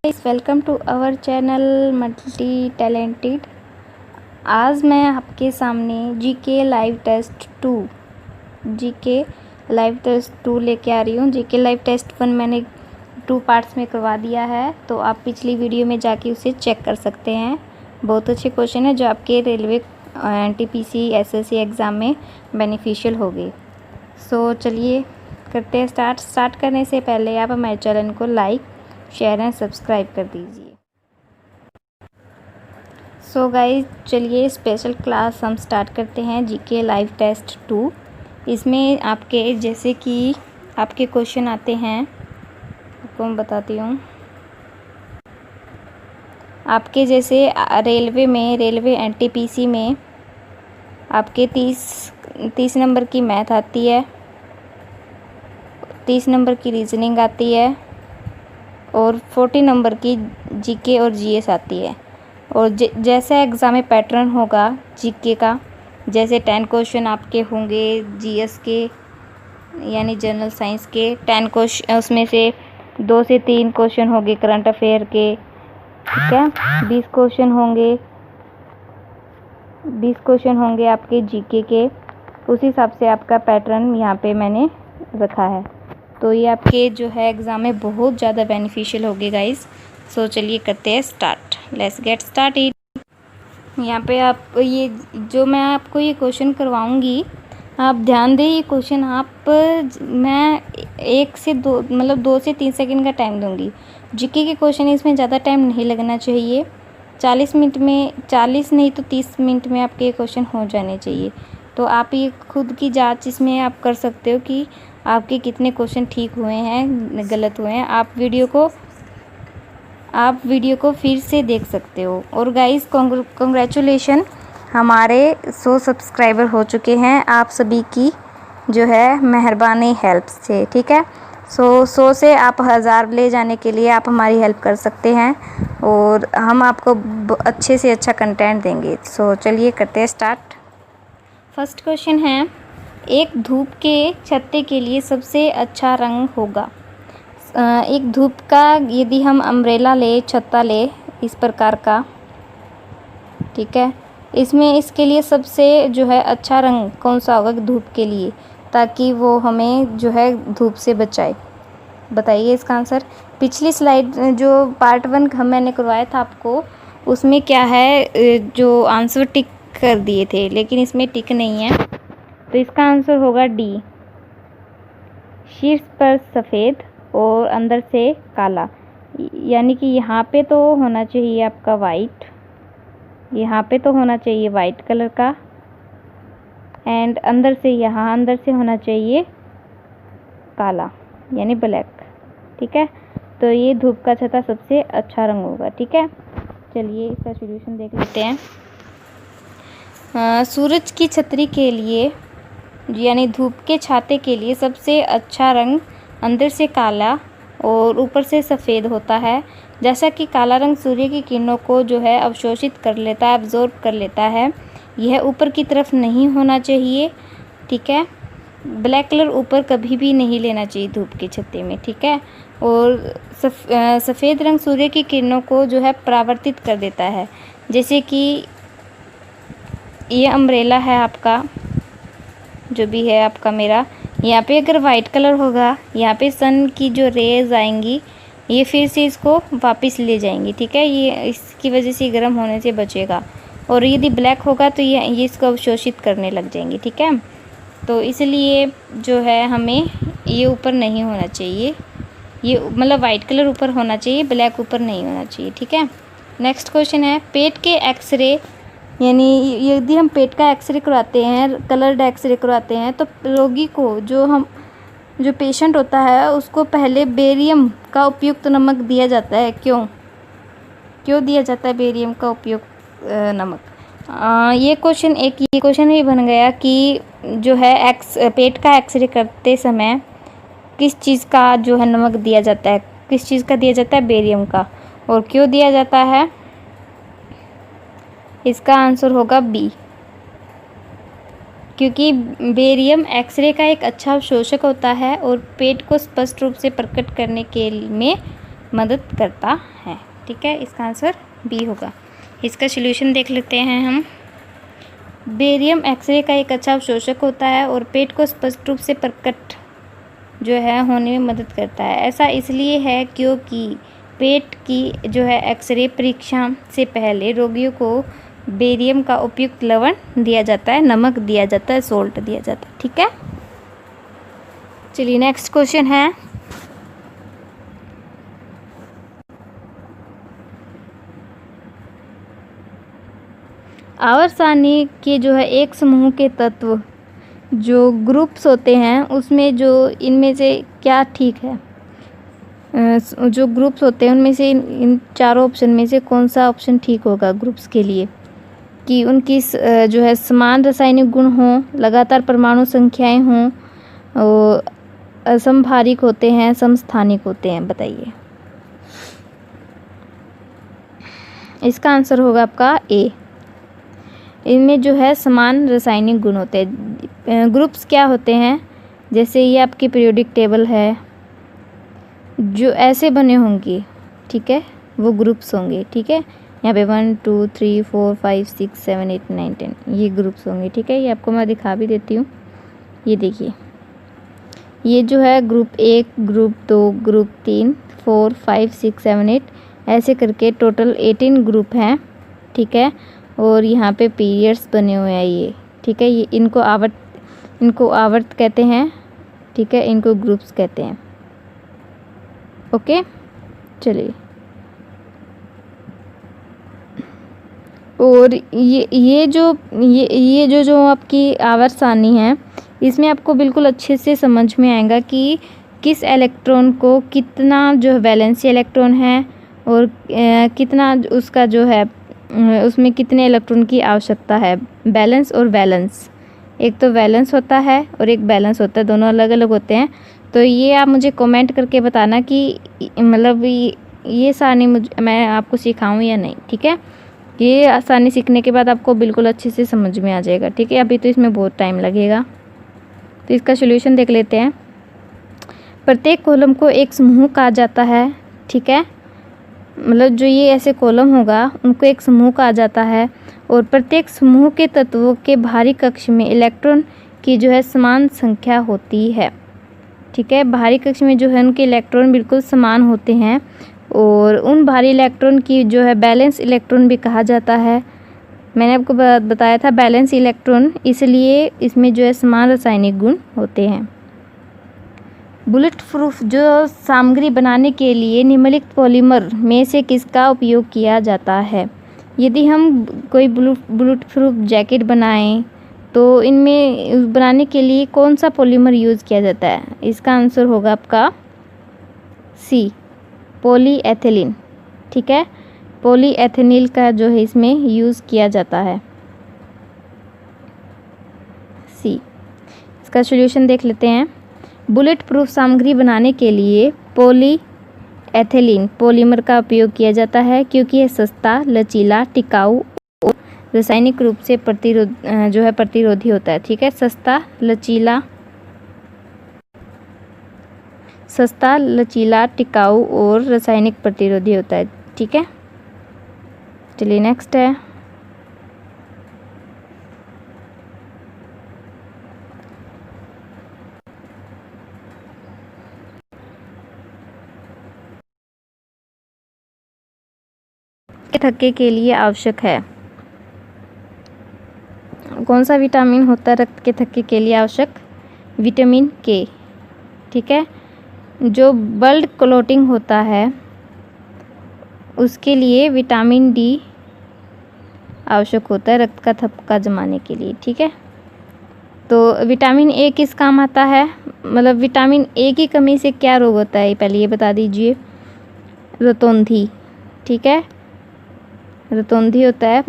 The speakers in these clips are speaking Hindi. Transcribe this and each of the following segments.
Guys, welcome to our channel multi talented. आज मैं आपके सामने जीके लाइव टेस्ट 2 लेके आ रही हूँ। जीके लाइव टेस्ट 1 मैंने 2 पार्ट्स में करवा दिया है, तो आप पिछली वीडियो में जाके उसे चेक कर सकते हैं। बहुत अच्छे क्वेश्चन है जो आपके रेलवे एनटीपीसी एसएससी एग्ज़ाम में बेनिफिशियल होगी। सो चलिए करते हैं स्टार्ट करने से पहले आप हमारे चैनल को लाइक, शेयर एंड सब्सक्राइब कर दीजिए। सो गाइस, चलिए स्पेशल क्लास हम स्टार्ट करते हैं जीके लाइव टेस्ट 2। इसमें आपके जैसे कि आपके क्वेश्चन आते हैं, आपको मैं बताती हूँ। आपके जैसे रेलवे एनटीपीसी में आपके 30 नंबर की मैथ आती है, 30 नंबर की रीजनिंग आती है और 40 नंबर की जीके और जीएस आती है। और जैसा एग्ज़ाम में पैटर्न होगा जीके का, जैसे 10 क्वेश्चन आपके होंगे जीएस के यानी जनरल साइंस के 10 क्वेश्चन, उसमें से 2 से 3 क्वेश्चन होंगे करंट अफेयर के, ठीक है। 20 क्वेश्चन होंगे आपके जीके के। उस हिसाब से आपका पैटर्न यहाँ पे मैंने रखा है, तो ये आपके जो है एग्ज़ाम में बहुत ज़्यादा बेनिफिशियल होगी गाइस। सो चलिए करते हैं स्टार्ट, लेट्स गेट स्टार्टेड। यहाँ पे आप ये जो मैं आपको ये क्वेश्चन करवाऊँगी, आप ध्यान दें। ये क्वेश्चन मैं 1 से 2 मतलब 2 से 3 सेकंड का टाइम दूँगी। जीके के क्वेश्चन इसमें ज़्यादा टाइम नहीं लगना चाहिए। 40 मिनट में, 40 नहीं तो 30 मिनट में आपके ये क्वेश्चन हो जाने चाहिए। तो आप ये खुद की जांच इसमें आप कर सकते हो कि आपके कितने क्वेश्चन ठीक हुए हैं, गलत हुए हैं। आप वीडियो को फिर से देख सकते हो। और गाइस, कॉन्ग्रेचुलेशन, हमारे 100 सब्सक्राइबर हो चुके हैं आप सभी की जो है मेहरबानी हेल्प से, ठीक है। 100 से आप 1000 ले जाने के लिए आप हमारी हेल्प कर सकते हैं और हम आपको अच्छे से अच्छा कंटेंट देंगे। सो चलिए करते हैं स्टार्ट। फर्स्ट क्वेश्चन है, एक धूप के छत्ते के लिए सबसे अच्छा रंग होगा। एक धूप का यदि हम अम्ब्रेला ले, छत्ता ले, इस प्रकार का, ठीक है, इसमें इसके लिए सबसे जो है अच्छा रंग कौन सा होगा धूप के लिए, ताकि वो हमें जो है धूप से बचाए। बताइए इसका आंसर। पिछली स्लाइड जो पार्ट 1 मैंने करवाया था आपको, उसमें क्या है जो आंसर टिक कर दिए थे, लेकिन इसमें टिक नहीं है, तो इसका आंसर होगा डी, शीर्ष पर सफ़ेद और अंदर से काला। यानी कि यहाँ पे तो होना चाहिए आपका वाइट, यहाँ पे तो होना चाहिए वाइट कलर का, एंड अंदर से होना चाहिए काला यानी ब्लैक, ठीक है। तो ये धूप का छत्ता सबसे अच्छा रंग होगा, ठीक है। चलिए इसका सॉल्यूशन देख लेते हैं। सूरज की छतरी के लिए यानी धूप के छाते के लिए सबसे अच्छा रंग अंदर से काला और ऊपर से सफ़ेद होता है। जैसा कि काला रंग सूर्य की किरणों को जो है अवशोषित कर लेता है, अब्जॉर्ब कर लेता है, यह ऊपर की तरफ नहीं होना चाहिए, ठीक है। ब्लैक कलर ऊपर कभी भी नहीं लेना चाहिए धूप के छत्ते में, ठीक है। और सफ़ेद रंग सूर्य की किरणों को जो है परावर्तित कर देता है। जैसे कि ये अम्ब्रेला है आपका, जो भी है आपका मेरा, यहाँ पे अगर वाइट कलर होगा, यहाँ पे सन की जो रेज आएंगी ये फिर से इसको वापस ले जाएंगी, ठीक है। ये इसकी वजह से गर्म होने से बचेगा। और यदि ब्लैक होगा तो ये इसको अवशोषित करने लग जाएंगी, ठीक है। तो इसलिए जो है हमें ये ऊपर नहीं होना चाहिए, ये मतलब वाइट कलर ऊपर होना चाहिए, ब्लैक ऊपर नहीं होना चाहिए, ठीक है। नेक्स्ट क्वेश्चन है, पेट के एक्सरे यानी यदि हम पेट का एक्सरे करवाते हैं, कलर्ड एक्सरे करवाते हैं, तो रोगी को जो पेशेंट होता है उसको पहले बेरियम का उपयुक्त नमक दिया जाता है। क्यों दिया जाता है बेरियम का उपयुक्त नमक? ये क्वेश्चन ही बन गया कि जो है पेट का एक्सरे करते समय किस चीज़ का जो है नमक दिया जाता है, किस चीज़ का दिया जाता है? बेरियम का। और क्यों दिया जाता है? इसका आंसर होगा बी, क्योंकि बेरियम एक्सरे का एक अच्छा अवशोषक होता है और पेट को स्पष्ट रूप से प्रकट करने के में मदद करता है। ठीक है, इसका आंसर बी होगा। इसका सॉल्यूशन देख लेते हैं हम। बेरियम एक्सरे का एक अच्छा अवशोषक होता है और पेट को स्पष्ट रूप से प्रकट जो है होने में मदद करता है। ऐसा इसलिए है क्योंकि पेट की जो है एक्सरे परीक्षा से पहले रोगियों को बेरियम का उपयुक्त लवण दिया जाता है, नमक दिया जाता है, सोल्ट दिया जाता है। ठीक है, चलिए नेक्स्ट क्वेश्चन है। आवर्त सारणी के जो है एक समूह के तत्व जो ग्रुप्स होते हैं उसमें जो इनमें से क्या ठीक है, जो ग्रुप्स होते हैं उनमें से इन चारों ऑप्शन में से कौन सा ऑप्शन ठीक होगा ग्रुप्स के लिए, कि उनकी जो है समान रासायनिक गुण हों, लगातार परमाणु संख्याएं हों, असमभारिक होते हैं, समस्थानिक होते हैं। बताइए, इसका आंसर होगा आपका ए। इनमें जो है समान रासायनिक गुण होते हैं। ग्रुप्स क्या होते हैं, जैसे ये आपकी पीरियोडिक टेबल है, जो ऐसे बने होंगे, ठीक है, वो ग्रुप्स होंगे। ठीक है, यहाँ पे 1 2 3 4 5 6 7 8 9 10 ये ग्रुप्स होंगे। ठीक है, ये आपको मैं दिखा भी देती हूँ। ये देखिए, ये जो है ग्रुप 1, ग्रुप 2, ग्रुप 3, 4 5 6 7 8 ऐसे करके टोटल 18 ग्रुप हैं। ठीक है, और यहाँ पे पीरियड्स बने हुए हैं ये। ठीक है, ये इनको आवर्त कहते हैं। ठीक है, इनको ग्रुप्स कहते हैं। ओके, चलिए, और ये जो आपकी आवर्त सारणी है, इसमें आपको बिल्कुल अच्छे से समझ में आएगा कि किस इलेक्ट्रॉन को कितना जो वैलेंसी इलेक्ट्रॉन है और कितना उसका जो है उसमें कितने इलेक्ट्रॉन की आवश्यकता है। बैलेंस और वैलेंस, एक तो वैलेंस होता है और एक बैलेंस होता है, दोनों अलग अलग होते हैं। तो ये आप मुझे कमेंट करके बताना कि मतलब ये सारणी मैं आपको सिखाऊं या नहीं। ठीक है, ये आसानी सीखने के बाद आपको बिल्कुल अच्छे से समझ में आ जाएगा। ठीक है, अभी तो इसमें बहुत टाइम लगेगा। तो इसका सॉल्यूशन देख लेते हैं। प्रत्येक कॉलम को एक समूह कहा जाता है। ठीक है, मतलब जो ये ऐसे कॉलम होगा उनको एक समूह कहा जाता है, और प्रत्येक समूह के तत्वों के बाहरी कक्ष में इलेक्ट्रॉन की जो है समान संख्या होती है। ठीक है, बाहरी कक्ष में जो है उनके इलेक्ट्रॉन बिल्कुल समान होते हैं, और उन बाहरी इलेक्ट्रॉन की जो है बैलेंस इलेक्ट्रॉन भी कहा जाता है। मैंने आपको बताया था बैलेंस इलेक्ट्रॉन, इसलिए इसमें जो है समान रासायनिक गुण होते हैं। बुलेट प्रूफ जो सामग्री बनाने के लिए निम्नलिखित पॉलीमर में से किसका उपयोग किया जाता है। यदि हम कोई बुलेट प्रूफ जैकेट बनाएं तो इनमें बनाने के लिए कौन सा पॉलीमर यूज़ किया जाता है। इसका आंसर होगा आपका सी, पॉलीएथिलीन। ठीक है, पॉलीएथेनिल का जो है इसमें यूज़ किया जाता है, सी। इसका सॉल्यूशन देख लेते हैं। बुलेट प्रूफ सामग्री बनाने के लिए पॉलीएथिलीन पॉलीमर का उपयोग किया जाता है, क्योंकि यह सस्ता, लचीला, टिकाऊ और रासायनिक रूप से प्रतिरोधी होता है। ठीक है, सस्ता, लचीला, टिकाऊ और रासायनिक प्रतिरोधी होता है। ठीक है, चलिए नेक्स्ट है। थक्के के लिए आवश्यक है। कौन सा विटामिन होता है रक्त के थक्के के लिए आवश्यक? विटामिन के। ठीक है, जो ब्लड क्लॉटिंग होता है उसके लिए विटामिन डी आवश्यक होता है रक्त का थक्का जमाने के लिए। ठीक है, तो विटामिन ए किस काम आता है, मतलब विटामिन ए की कमी से क्या रोग होता है पहले ये बता दीजिए। रतौंधी। ठीक है, रतौंधी होता है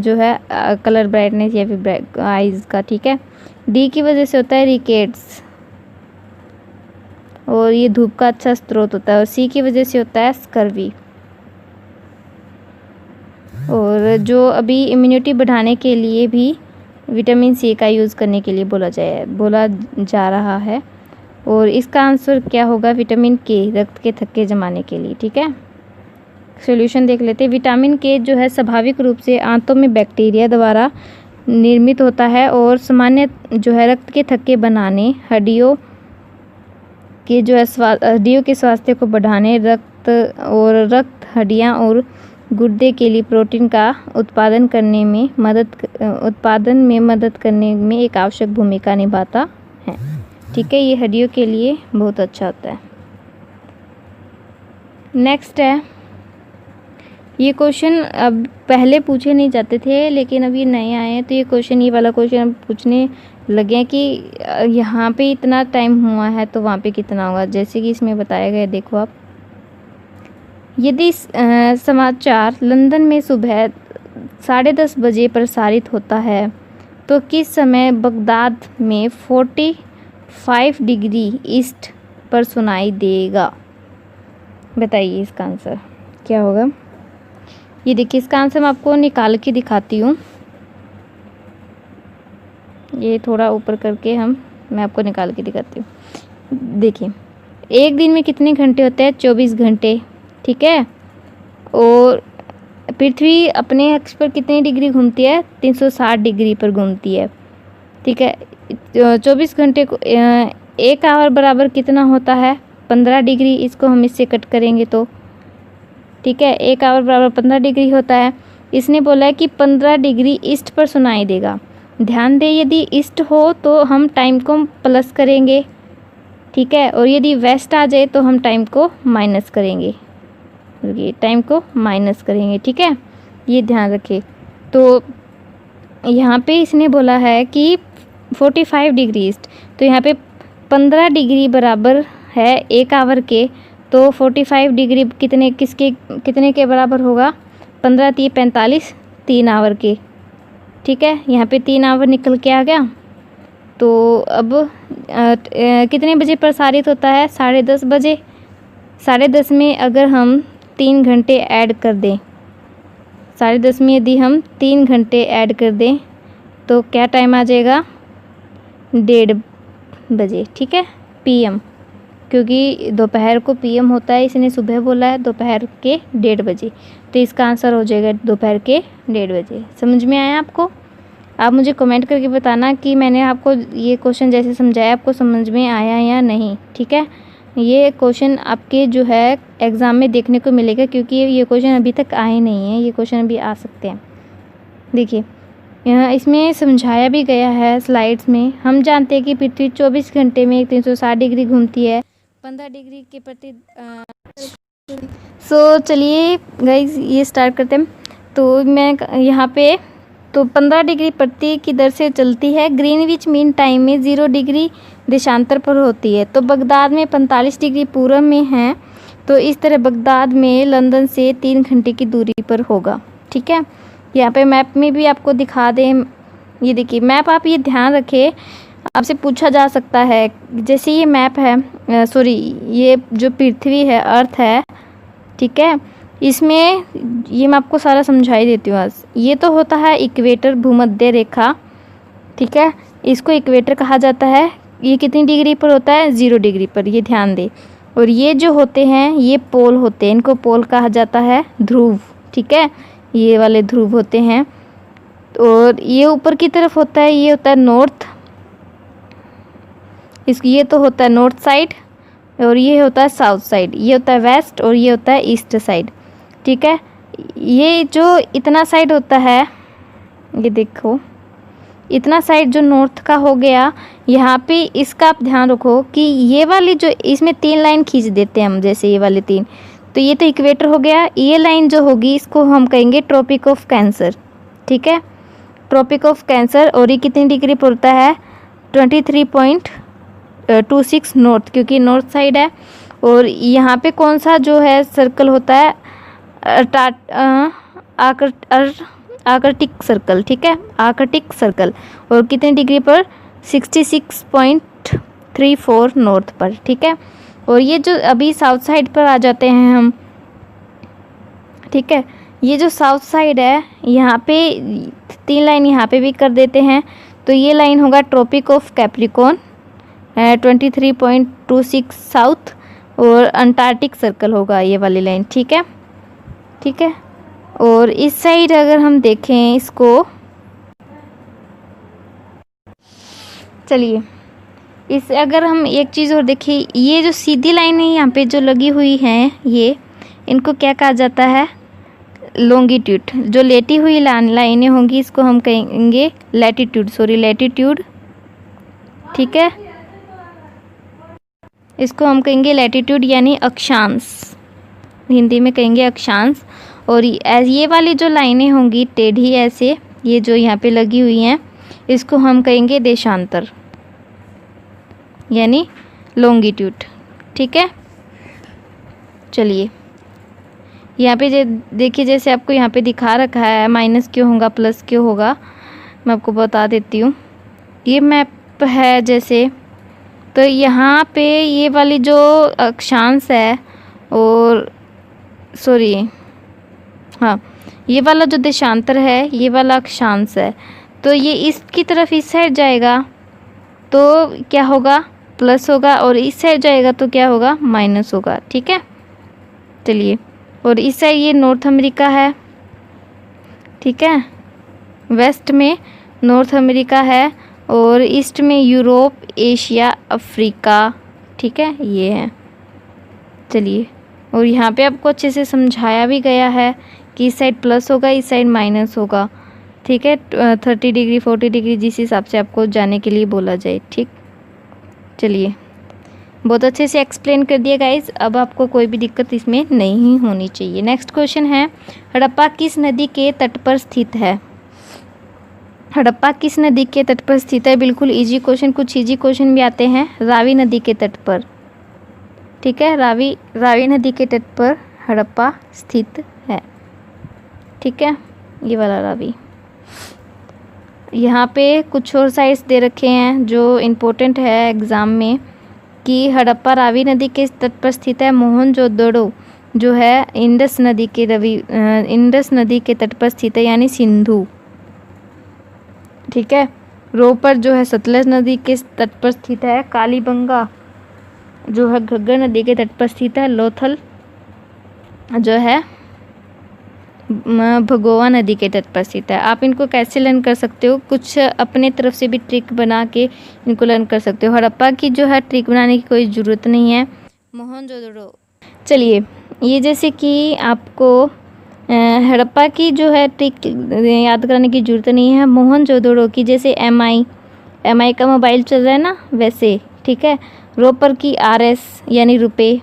जो है कलर ब्राइटनेस या फिर आइज़ का। ठीक है, डी की वजह से होता है रिकेट्स, और ये धूप का अच्छा स्रोत होता है। और सी की वजह से होता है स्कर्वी। और जो अभी इम्यूनिटी बढ़ाने के लिए भी विटामिन सी का यूज़ करने के लिए बोला जा रहा है। और इसका आंसर क्या होगा? विटामिन के, रक्त के थक्के जमाने के लिए। ठीक है, सॉल्यूशन देख लेते हैं। विटामिन के जो है स्वाभाविक रूप से आंतों में बैक्टीरिया द्वारा निर्मित होता है और सामान्य जो है रक्त के थक्के बनाने, हड्डियों के स्वास्थ्य को बढ़ाने, रक्त हड्डियां और गुर्दे के लिए प्रोटीन का उत्पादन में मदद करने में एक आवश्यक भूमिका निभाता है। ठीक है, ये हड्डियों के लिए बहुत अच्छा होता है। नेक्स्ट है, ये क्वेश्चन अब पहले पूछे नहीं जाते थे लेकिन अब ये नए आए हैं, तो ये वाला क्वेश्चन अब पूछने लगे हैं कि यहाँ पे इतना टाइम हुआ है तो वहाँ पे कितना होगा। जैसे कि इसमें बताया गया, देखो आप, यदि समाचार लंदन में सुबह 10:30 बजे प्रसारित होता है तो किस समय बगदाद में 45 डिग्री ईस्ट पर सुनाई देगा? बताइए इसका आंसर क्या होगा। ये देखिए, इसका आंसर मैं आपको निकाल के दिखाती हूँ। ये थोड़ा ऊपर करके मैं आपको निकाल के दिखाती हूँ। देखिए, एक दिन में कितने घंटे होते हैं? 24 घंटे। ठीक है, और पृथ्वी अपने अक्ष पर कितनी डिग्री घूमती है? 360 डिग्री पर घूमती है। ठीक है, 24 घंटे को 1 आवर बराबर कितना होता है? 15 डिग्री। इसको हम इससे कट करेंगे तो, ठीक है, 1 आवर बराबर 15 डिग्री होता है। इसने बोला है कि 15 डिग्री ईस्ट पर सुनाई देगा। ध्यान दें, यदि ईस्ट हो तो हम टाइम को प्लस करेंगे। ठीक है, और यदि वेस्ट आ जाए तो हम टाइम को माइनस करेंगे। ठीक है, ये ध्यान रखें। तो यहाँ पे इसने बोला है कि 45 डिग्री ईस्ट, तो यहाँ पे 15 डिग्री बराबर है 1 आवर के, तो 45 डिग्री कितने के बराबर होगा? 15 × 45, 3 आवर के। ठीक है, यहाँ पे 3 आवर निकल के आ गया। तो अब कितने बजे प्रसारित होता है? 10:30 बजे। 10:30 में अगर हम 3 घंटे ऐड कर दें, 10:30 में यदि हम 3 घंटे ऐड कर दें तो क्या टाइम आ जाएगा? 1:30 बजे। ठीक है, PM, क्योंकि दोपहर को PM होता है, इसने सुबह बोला है, दोपहर के 1:30 बजे, तो इसका आंसर हो जाएगा दोपहर के 1:30 बजे। समझ में आया आपको? आप मुझे कमेंट करके बताना कि मैंने आपको ये क्वेश्चन जैसे समझाया आपको समझ में आया या नहीं। ठीक है, ये क्वेश्चन आपके जो है एग्ज़ाम में देखने को मिलेगा, क्योंकि ये क्वेश्चन अभी तक आए नहीं हैं, ये क्वेश्चन अभी आ सकते हैं। देखिए, यहाँ इसमें समझाया भी गया है स्लाइड्स में। हम जानते हैं कि पृथ्वी 24 घंटे में 360 डिग्री घूमती है, 15 डिग्री के प्रति। सो चलिए गाइस, ये स्टार्ट करते हैं। तो मैं यहाँ पे 15 डिग्री प्रति की दर से चलती है। ग्रीनविच मीन टाइम में 0 डिग्री देशांतर पर होती है। तो बगदाद में 45 डिग्री पूर्व में है, तो इस तरह बगदाद में लंदन से 3 घंटे की दूरी पर होगा। ठीक है, यहाँ पे मैप में भी आपको दिखा दें। ये देखिए मैप, आप ये ध्यान रखें, आपसे पूछा जा सकता है। जैसे ये मैप है, ये जो पृथ्वी है, अर्थ है, ठीक है, इसमें ये मैं आपको सारा समझाई देती हूँ आज। ये तो होता है इक्वेटर, भूमध्य रेखा। ठीक है, इसको इक्वेटर कहा जाता है। ये कितनी डिग्री पर होता है? 0 डिग्री पर, ये ध्यान दें। और ये जो होते हैं ये पोल होते हैं, इनको पोल कहा जाता है, ध्रुव। ठीक है, ये वाले ध्रुव होते हैं। और ये ऊपर की तरफ होता है, ये होता है नॉर्थ, ये तो होता है नॉर्थ साइड, और ये होता है साउथ साइड, ये होता है वेस्ट, और ये होता है ईस्ट साइड। ठीक है, ये जो इतना साइड होता है, ये देखो इतना साइड जो नॉर्थ का हो गया, यहाँ पे इसका आप ध्यान रखो कि ये वाली जो इसमें 3 लाइन खींच देते हैं हम, जैसे ये वाले 3, तो ये तो इक्वेटर हो गया। ये लाइन जो होगी इसको हम कहेंगे ट्रॉपिक ऑफ कैंसर। ठीक है, ट्रॉपिक ऑफ कैंसर। और ये कितनी डिग्री पर होता है? 23.26 नॉर्थ, क्योंकि नॉर्थ साइड है। और यहाँ पे कौन सा जो है सर्कल होता है? Arctic circle. ठीक है, आर्कटिक सर्कल। और कितनी डिग्री पर? 66.34 नॉर्थ पर। ठीक है, और ये जो अभी साउथ साइड पर आ जाते हैं हम। ठीक है, ये जो साउथ साइड है, यहाँ पे 3 लाइन यहाँ पे भी कर देते हैं, तो ये लाइन होगा ट्रॉपिक ऑफ कैप्रिकॉर्न। 23.26 साउथ, और अंटार्कटिक सर्कल होगा ये वाली लाइन। ठीक है, ठीक है। और इस साइड अगर हम देखें इसको, चलिए इस अगर हम एक चीज़ और देखें, ये जो सीधी लाइन है यहाँ पे जो लगी हुई हैं, ये इनको क्या कहा जाता है? लॉन्गिट्यूड। जो लेटी हुई लाइनें होंगी इसको हम कहेंगे लैटिट्यूड, लैटिट्यूड। ठीक है, इसको हम कहेंगे लैटिट्यूड यानी अक्षांश, हिंदी में कहेंगे अक्षांश। और ये वाली जो लाइनें होंगी टेढ़ी ऐसे, ये जो यहाँ पे लगी हुई हैं, इसको हम कहेंगे देशांतर यानी लॉन्गिट्यूड। ठीक है, चलिए यहाँ पे देखिए, जैसे आपको यहाँ पे दिखा रखा है माइनस क्यों होगा प्लस क्यों होगा, मैं आपको बता देती हूँ। ये मैप है जैसे, तो यहाँ पे ये वाली जो अक्षांश है, और हाँ, ये वाला जो देशांतर है ये वाला अक्षांश है, तो ये इसकी तरफ इस साइड जाएगा तो क्या होगा? प्लस होगा, और इस साइड जाएगा तो क्या होगा? माइनस होगा। ठीक है, चलिए। और इस साइड ये नॉर्थ अमेरिका है, ठीक है, वेस्ट में नॉर्थ अमेरिका है, और ईस्ट में यूरोप, एशिया, अफ्रीका। ठीक है, ये है। चलिए, और यहाँ पे आपको अच्छे से समझाया भी गया है कि इस साइड प्लस होगा, इस साइड माइनस होगा। ठीक है, 30 डिग्री 40 डिग्री जिस हिसाब से आपको जाने के लिए बोला जाए। ठीक, चलिए, बहुत अच्छे से एक्सप्लेन कर दिया गाइस। अब आपको कोई भी दिक्कत इसमें नहीं होनी चाहिए। नेक्स्ट क्वेश्चन है, हड़प्पा किस नदी के तट पर स्थित है? हड़प्पा किस नदी के तट पर स्थित है? बिल्कुल इजी क्वेश्चन, कुछ इजी क्वेश्चन भी आते हैं। रावी नदी के तट पर। ठीक है, रावी नदी के तट पर हड़प्पा स्थित है। ठीक है, ये वाला रावी। यहाँ पे कुछ और साइट्स दे रखे हैं जो इम्पोर्टेंट है एग्ज़ाम में, कि हड़प्पा रावी नदी के तट पर स्थित है। मोहनजोदड़ो जो है इंडस नदी के तट पर स्थित है, यानी सिंधु। ठीक है, रोपर जो है सतलज नदी के तट पर स्थित है। कालीबंगा जो है घग्गर नदी के तट पर स्थित है। लोथल जो है भगोवा नदी के तट पर स्थित है। आप इनको कैसे लर्न कर सकते हो? कुछ अपने तरफ से भी ट्रिक बना के इनको लर्न कर सकते हो। हड़प्पा की जो है ट्रिक बनाने की कोई ज़रूरत नहीं है। मोहनजोदड़ो, चलिए, ये जैसे कि आपको हड़प्पा की जो है ट्रिक याद कराने की ज़रूरत नहीं है। मोहनजोदड़ो की जैसे एम आई का मोबाइल चल रहा है ना, वैसे। ठीक है, रोपर की RS यानी रुपए,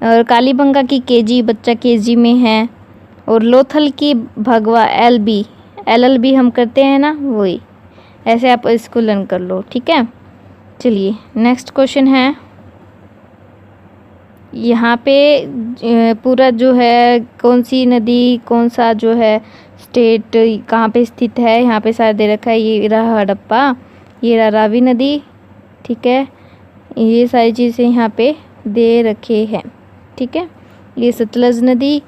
और कालीबंगा की KG, बच्चा KG में है, और लोथल की भगवा LLB हम करते हैं ना, वही। ऐसे आप इसको लर्न कर लो। ठीक है, चलिए नेक्स्ट क्वेश्चन है। यहाँ पे पूरा जो है कौन सी नदी, कौन सा जो है स्टेट कहाँ पे स्थित है, यहाँ पे सारा दे रखा है। ये रहा हड़प्पा, ये रहा रावी नदी। ठीक है, ये सारी चीज़ें यहाँ पे दे रखे हैं। ठीक है, ये सतलज नदी,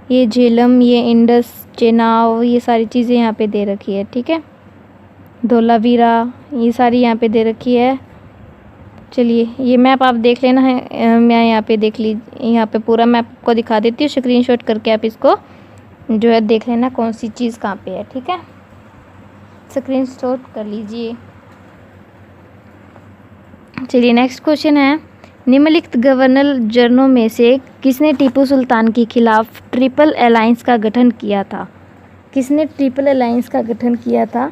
ये झेलम, ये इंडस, चेनाब, ये सारी चीज़ें यहाँ पे दे रखी है। ठीक है, धोलावीरा, ये सारी यहाँ पे दे रखी है। चलिए, ये मैप आप देख लेना है, मैं यहाँ पे देख यहाँ पे पूरा मैप को दिखा देती हूँ, स्क्रीनशॉट करके आप इसको जो है देख लेना कौन सी चीज़ कहाँ पे है। ठीक है, स्क्रीनशॉट कर लीजिए। चलिए नेक्स्ट क्वेश्चन है, निम्नलिखित गवर्नर जनरलों में से किसने टीपू सुल्तान के खिलाफ ट्रिपल अलायंस का गठन किया था? किसने ट्रिपल अलायंस का गठन किया था?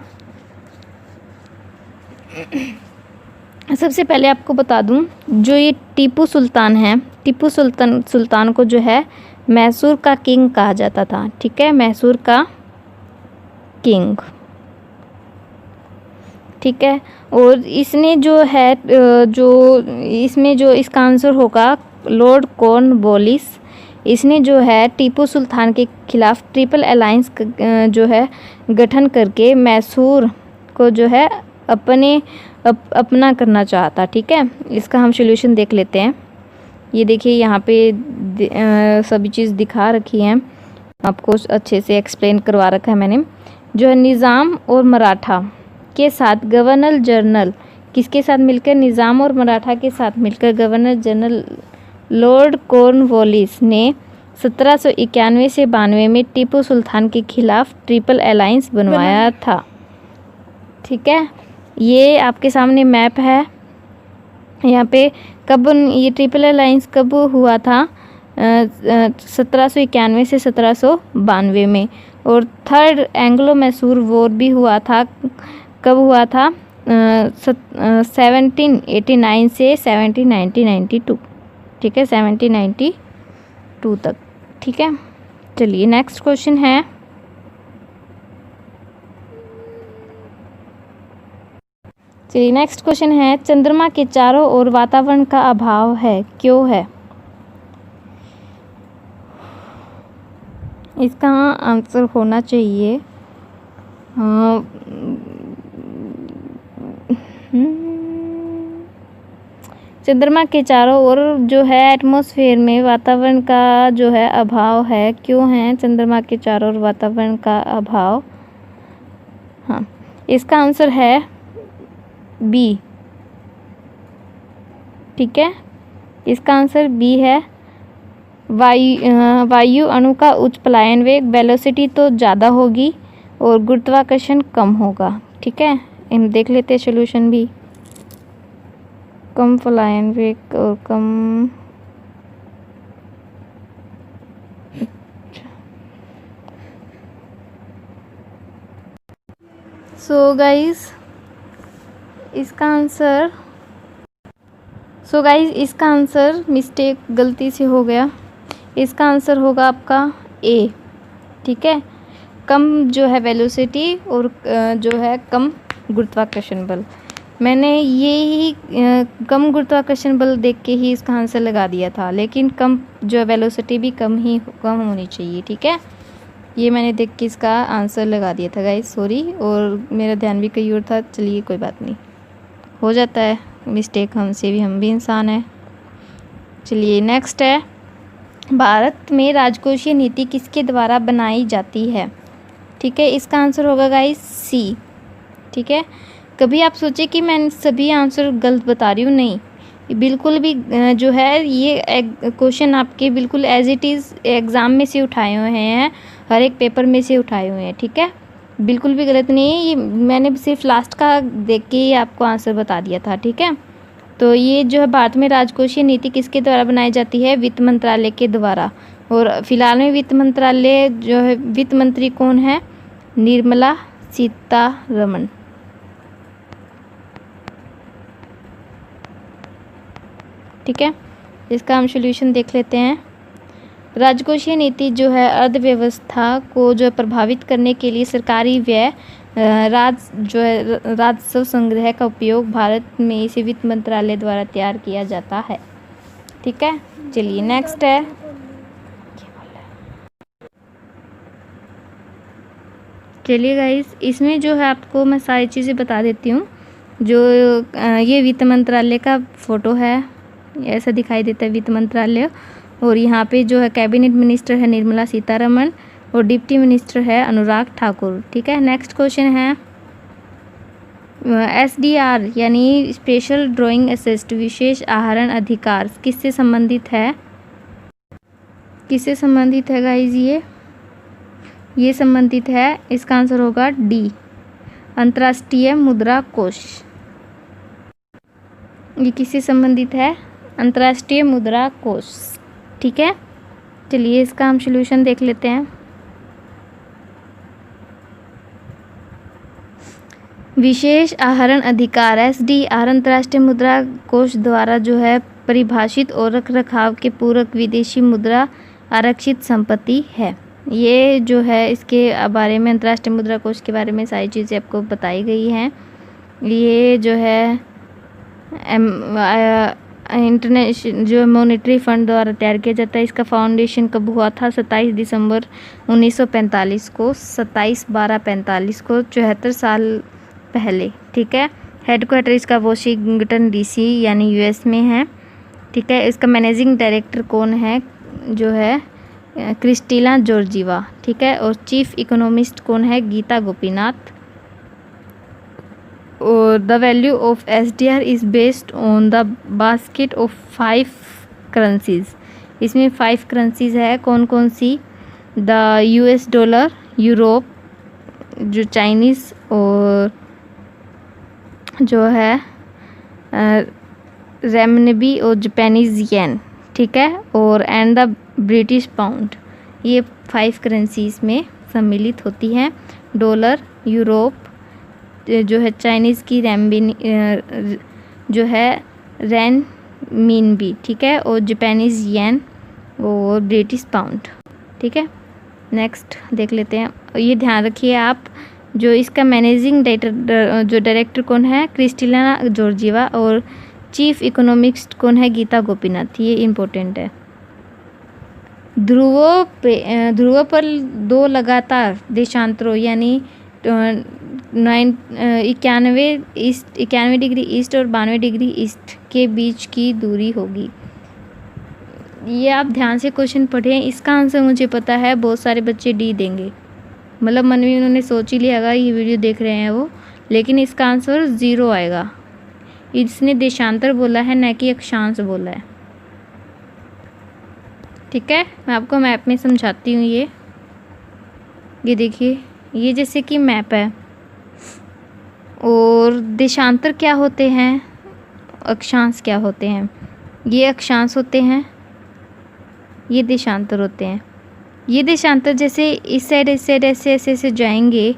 सबसे पहले आपको बता दूं, जो ये टीपू सुल्तान है, टीपू सुल्तान को जो है मैसूर का किंग कहा जाता था। ठीक है, मैसूर का किंग। ठीक है, और इसने जो है इसमें जो इसका आंसर होगा लॉर्ड कॉर्नवालिस। इसने जो है टीपू सुल्तान के खिलाफ ट्रिपल अलायंस जो है गठन करके मैसूर को जो है अपना करना चाहता। ठीक है, इसका हम सॉल्यूशन देख लेते हैं। ये देखिए यहाँ पे सभी चीज़ दिखा रखी है, आपको अच्छे से एक्सप्लेन करवा रखा है मैंने। जो है निज़ाम और मराठा के साथ गवर्नर जनरल किसके साथ मिलकर? निज़ाम और मराठा के साथ मिलकर गवर्नर जनरल लॉर्ड कॉर्नवालिस ने 1791 से 92 में टीपू सुल्तान के खिलाफ ट्रिपल अलायंस बनवाया था। ठीक है, ये आपके सामने मैप है। यहाँ पे कब ये ट्रिपल अलायंस कब हुआ था? 1791 से 1792 में। और थर्ड एंग्लो मैसूर वॉर भी हुआ था। कब हुआ था? 1789 से 1792। ठीक है, 1792 तक। ठीक है, चलिए नेक्स्ट क्वेश्चन है। चलिए नेक्स्ट क्वेश्चन है, चंद्रमा के चारों ओर वातावरण का अभाव है, क्यों है? इसका आंसर होना चाहिए चंद्रमा के चारों ओर जो है एटमॉस्फेयर में वातावरण का जो है अभाव है। क्यों है चंद्रमा के चारों ओर वातावरण का अभाव? हाँ, इसका आंसर है बी। ठीक है, इसका आंसर बी है। वायु अणु का उच्च पलायन वेग, वेलोसिटी तो ज़्यादा होगी और गुरुत्वाकर्षण कम होगा। ठीक है, हम देख लेते हैं सोल्यूशन भी। कम पलायन वेग और कम सो गाइस इसका आंसर मिस्टेक गलती से हो गया। इसका आंसर होगा आपका ए। ठीक है, कम जो है वेलोसिटी और जो है कम गुरुत्वाकर्षण बल। मैंने ये ही कम गुरुत्वाकर्षण बल देख के ही इसका आंसर लगा दिया था, लेकिन कम जो है वेलोसिटी भी कम होनी चाहिए। ठीक है, ये मैंने देख के इसका आंसर लगा दिया था गाइस, सॉरी, और मेरा ध्यान भी कहीं और था। चलिए कोई बात नहीं, हो जाता है मिस्टेक हमसे भी, हम भी इंसान हैं। चलिए नेक्स्ट है, भारत में राजकोषीय नीति किसके द्वारा बनाई जाती है? ठीक है, इसका आंसर होगा गाइस सी। ठीक है, कभी आप सोचे कि मैं सभी आंसर गलत बता रही हूँ, नहीं, बिल्कुल भी जो है ये क्वेश्चन आपके बिल्कुल एज इट इज़ एग्ज़ाम में से उठाए हुए हैं, हर एक पेपर में से उठाए हुए हैं। ठीक है, बिल्कुल भी गलत नहीं है, ये मैंने सिर्फ लास्ट का देख के ही आपको आंसर बता दिया था। ठीक है, तो ये जो है भारत में राजकोषीय नीति किसके द्वारा बनाई जाती है? वित्त मंत्रालय के द्वारा। और फिलहाल में वित्त मंत्रालय जो है वित्त मंत्री कौन है? निर्मला सीतारमण। ठीक है, इसका हम सॉल्यूशन देख लेते हैं। राजकोषीय नीति जो है अर्थव्यवस्था को जो प्रभावित करने के लिए सरकारी व्यय राजस्व संग्रह का उपयोग भारत में इसे वित्त मंत्रालय द्वारा तैयार किया जाता है। ठीक है, चलिए नेक्स्ट है, चलिए गाइस इसमें जो है आपको मैं सारी चीज़ें बता देती हूँ। जो ये वित्त मंत्रालय का फ़ोटो है, ऐसा दिखाई देता है वित्त मंत्रालय, और यहाँ पे जो है कैबिनेट मिनिस्टर है निर्मला सीतारमण और डिप्टी मिनिस्टर है अनुराग ठाकुर। ठीक है, नेक्स्ट क्वेश्चन है, SDR यानी स्पेशल ड्राइंग असिस्ट विशेष आहरण अधिकार किससे संबंधित है? किससे संबंधित है गाइज? ये संबंधित है, इसका आंसर होगा डी, अंतर्राष्ट्रीय मुद्रा कोष। ये किससे संबंधित है? अंतर्राष्ट्रीय मुद्रा कोष। ठीक है, चलिए इसका हम सॉल्यूशन देख लेते हैं। विशेष आहरण अधिकार SDR अंतर्राष्ट्रीय मुद्रा कोष द्वारा जो है परिभाषित और रखरखाव के पूरक विदेशी मुद्रा आरक्षित संपत्ति है। ये जो है इसके बारे में अंतर्राष्ट्रीय मुद्रा कोष के बारे में सारी चीज़ें आपको बताई गई हैं। ये जो है इंटरनेशनल जो मॉनेटरी फंड द्वारा तैयार किया जाता है। इसका फाउंडेशन कब हुआ था? 27 दिसंबर 1945 को, 27/12/45 को, 74 साल पहले। ठीक है, हेडक्वार्टर इसका वॉशिंगटन DC यानी US में है। ठीक है, इसका मैनेजिंग डायरेक्टर कौन है? जो है क्रिस्टिना जॉर्जीवा। ठीक है, और चीफ इकोनॉमिस्ट कौन है? गीता गोपीनाथ। और the value of SDR is based on the basket of 5 currencies. इसमें 5 करेंसीज है, कौन कौन सी? द US डॉलर, यूरोप, जो चाइनीज़, और जो है रेमनबी और जापानीज़ येन, ठीक है, और एंड द ब्रिटिश पाउंड। ये 5 करेंसीज में सम्मिलित होती हैं। डॉलर, यूरोप, जो है चाइनीज़ की रेमबिन, जो है रेन मिनबी, ठीक है, और जापानीज़ येन और ब्रिटिश पाउंड, ठीक है। नेक्स्ट देख लेते हैं। ये ध्यान रखिए आप, जो इसका मैनेजिंग डायरेक्टर कौन है? क्रिस्टिना जॉर्जिवा, और चीफ इकोनॉमिस्ट कौन है? गीता गोपीनाथ। ये इम्पोर्टेंट है। ध्रुवों पर 2 लगातार देशांतरों यानी 91 डिग्री ईस्ट और 92 डिग्री ईस्ट के बीच की दूरी होगी। ये आप ध्यान से क्वेश्चन पढ़ें। इसका आंसर मुझे पता है, बहुत सारे बच्चे डी देंगे, मतलब मन में उन्होंने सोच ही लिया होगा ये वीडियो देख रहे हैं वो, लेकिन इसका आंसर 0 आएगा। इसने देशांतर बोला है, न कि अक्षांश बोला है, ठीक है। मैं आपको मैप में समझाती हूँ। ये देखिए, ये जैसे कि मैप है, और देशांतर क्या होते हैं, अक्षांश क्या होते हैं? ये अक्षांश होते हैं, ये देशांतर होते हैं। ये देशांतर जैसे इस साइड ऐसे ऐसे जाएंगे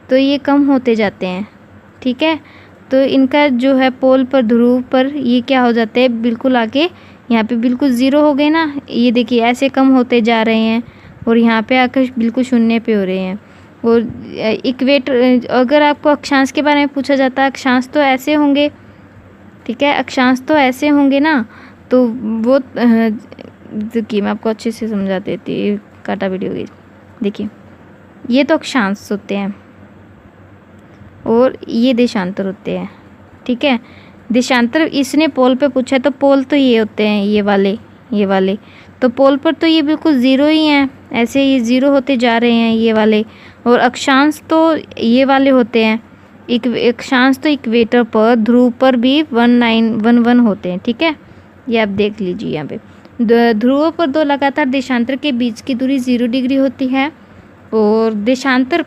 तो ये कम होते जाते हैं, ठीक है। तो इनका जो है पोल पर, ध्रुव पर, ये क्या हो जाते हैं? बिल्कुल आके यहाँ पे बिल्कुल 0 हो गए ना। ये देखिए ऐसे कम होते जा रहे हैं, और यहाँ पे आकर बिल्कुल 0 पे हो रहे हैं। और इक्वेटर, अगर आपको अक्षांश के बारे में पूछा जाता है, अक्षांश तो ऐसे होंगे, ठीक है, अक्षांश तो ऐसे होंगे ना। तो वो देखिए मैं आपको अच्छे से समझा देती हूँ, काटा वीडियो की। देखिए ये तो अक्षांश होते हैं और ये देशांतर होते हैं, ठीक है। देशांतर इसने पोल पे पूछा है, तो पोल तो ये होते हैं, ये वाले। तो पोल पर तो ये बिल्कुल 0 ही हैं, ऐसे ये 0 होते जा रहे हैं ये वाले। और अक्षांश तो ये वाले होते हैं। अक्षांश तो इक्वेटर पर, ध्रुव पर भी 1911 होते हैं, ठीक है। ये आप देख लीजिए यहाँ पे। ध्रुवों पर 2 लगातार देशांतर के बीच की दूरी 0 डिग्री होती है, और देशांतर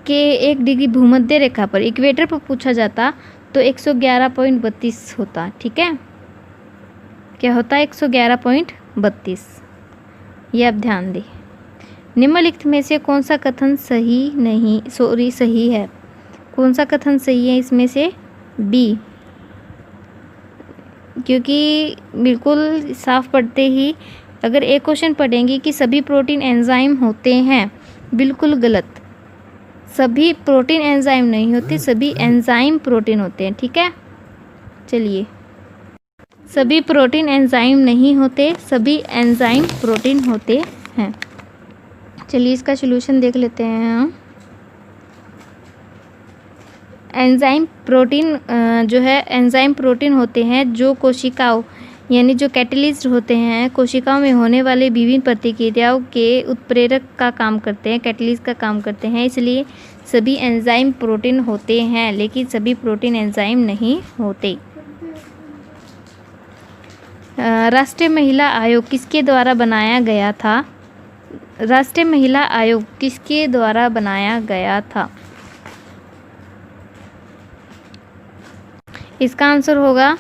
के 1 डिग्री भूमध्य रेखा पर, इक्वेटर पर पूछा जाता तो 111.32 होता, ठीक है। क्या होता है? 111.32। ये आप ध्यान दें। निम्नलिखित में से कौन सा कथन सही है? कौन सा कथन सही है इसमें से? बी, क्योंकि बिल्कुल साफ पढ़ते ही अगर एक क्वेश्चन पढ़ेंगे कि सभी प्रोटीन एंजाइम होते हैं, बिल्कुल गलत। सभी प्रोटीन एंजाइम नहीं होते, सभी एंजाइम प्रोटीन होते हैं, ठीक है। चलिए, सभी प्रोटीन एंजाइम नहीं होते, सभी एंजाइम प्रोटीन होते हैं। चलिए इसका सलूशन देख लेते हैं हम। एंजाइम प्रोटीन जो है, एंजाइम प्रोटीन होते हैं जो कोशिकाओं यानी जो कैटलिस्ट होते हैं, कोशिकाओं में होने वाले विभिन्न प्रतिक्रियाओं के उत्प्रेरक का काम करते हैं, कैटलिस्ट का काम करते हैं। इसलिए सभी एंजाइम प्रोटीन होते हैं, लेकिन सभी प्रोटीन एंजाइम नहीं होते। राष्ट्रीय महिला आयोग किसके द्वारा बनाया गया था? राष्ट्रीय महिला आयोग किसके द्वारा बनाया गया था? इसका आंसर होगा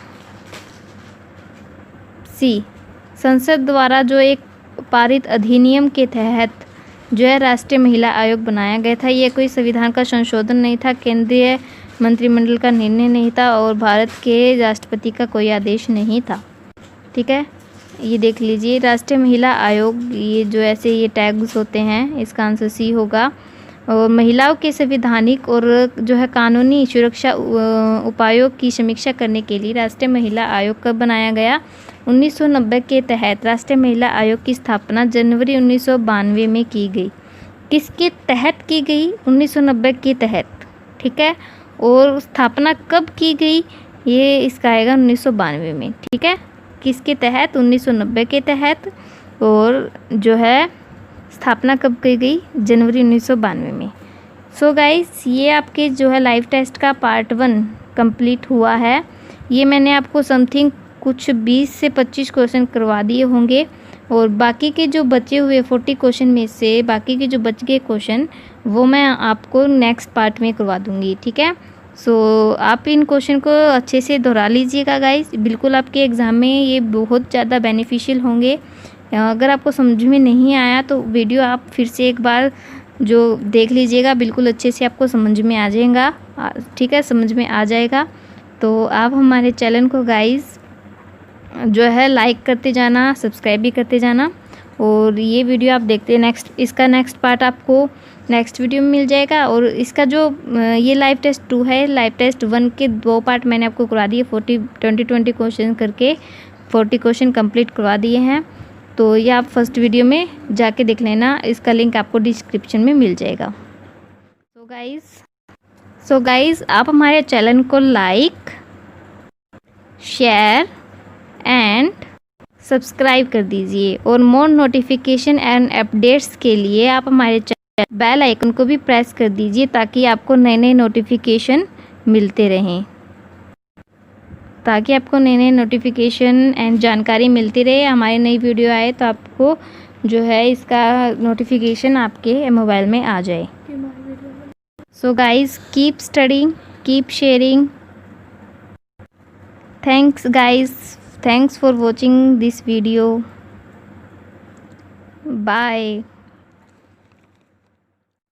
सी, संसद द्वारा जो एक पारित अधिनियम के तहत जो है राष्ट्रीय महिला आयोग बनाया गया था। ये कोई संविधान का संशोधन नहीं था, केंद्रीय मंत्रिमंडल का निर्णय नहीं था, और भारत के राष्ट्रपति का कोई आदेश नहीं था, ठीक है। ये देख लीजिए, राष्ट्रीय महिला आयोग, ये जो ऐसे ये टैग्स होते हैं, इसका आंसर सी होगा। और महिलाओं के संवैधानिक और जो है कानूनी सुरक्षा उपायों की समीक्षा करने के लिए राष्ट्रीय महिला आयोग कब बनाया गया? 1990 के तहत राष्ट्रीय महिला आयोग की स्थापना जनवरी 1992 में की गई। किसके तहत की गई? 1990 के तहत, ठीक है। और स्थापना कब की गई? ये इसका आएगा 1992 में, ठीक है। किसके तहत? 1990 के तहत। और जो है स्थापना कब की गई? जनवरी 1992 में। सो गाइस, ये आपके जो है लाइव टेस्ट का पार्ट 1 कंप्लीट हुआ है। ये मैंने आपको समथिंग कुछ 20 से 25 क्वेश्चन करवा दिए होंगे, और बाकी के जो बचे हुए 40 क्वेश्चन में से बाकी के जो बच गए क्वेश्चन वो मैं आपको नेक्स्ट पार्ट में करवा दूँगी, ठीक है। सो आप इन क्वेश्चन को अच्छे से दोहरा लीजिएगा गाइस, बिल्कुल आपके एग्ज़ाम में ये बहुत ज़्यादा बेनिफिशियल होंगे। अगर आपको समझ में नहीं आया तो वीडियो आप फिर से एक बार जो देख लीजिएगा, बिल्कुल अच्छे से आपको समझ में आ जाएगा, ठीक है, समझ में आ जाएगा। तो आप हमारे चैनल को गाइस जो है लाइक करते जाना, सब्सक्राइब भी करते जाना, और ये वीडियो आप देखते इसका नेक्स्ट पार्ट आपको नेक्स्ट वीडियो में मिल जाएगा। और इसका जो ये लाइव टेस्ट 2 है, लाइव टेस्ट 1 के 2 पार्ट मैंने आपको करवा दिए, 20 क्वेश्चन करके 40 क्वेश्चन कंप्लीट करवा दिए हैं। तो ये आप फर्स्ट वीडियो में जाके देख लेना, इसका लिंक आपको डिस्क्रिप्शन में मिल जाएगा। सो गाइस आप हमारे चैनल को लाइक, शेयर एंड सब्सक्राइब कर दीजिए, और मोर नोटिफिकेशन एंड अपडेट्स के लिए आप हमारे बेल आइकन को भी प्रेस कर दीजिए, ताकि आपको नए नए नोटिफिकेशन मिलते रहें, ताकि आपको नए नए नोटिफिकेशन एंड जानकारी मिलती रहे। हमारी नई वीडियो आए तो आपको जो है इसका नोटिफिकेशन आपके मोबाइल में आ जाए। So guys keep studying, keep sharing. Thanks guys, thanks for watching this video. Bye.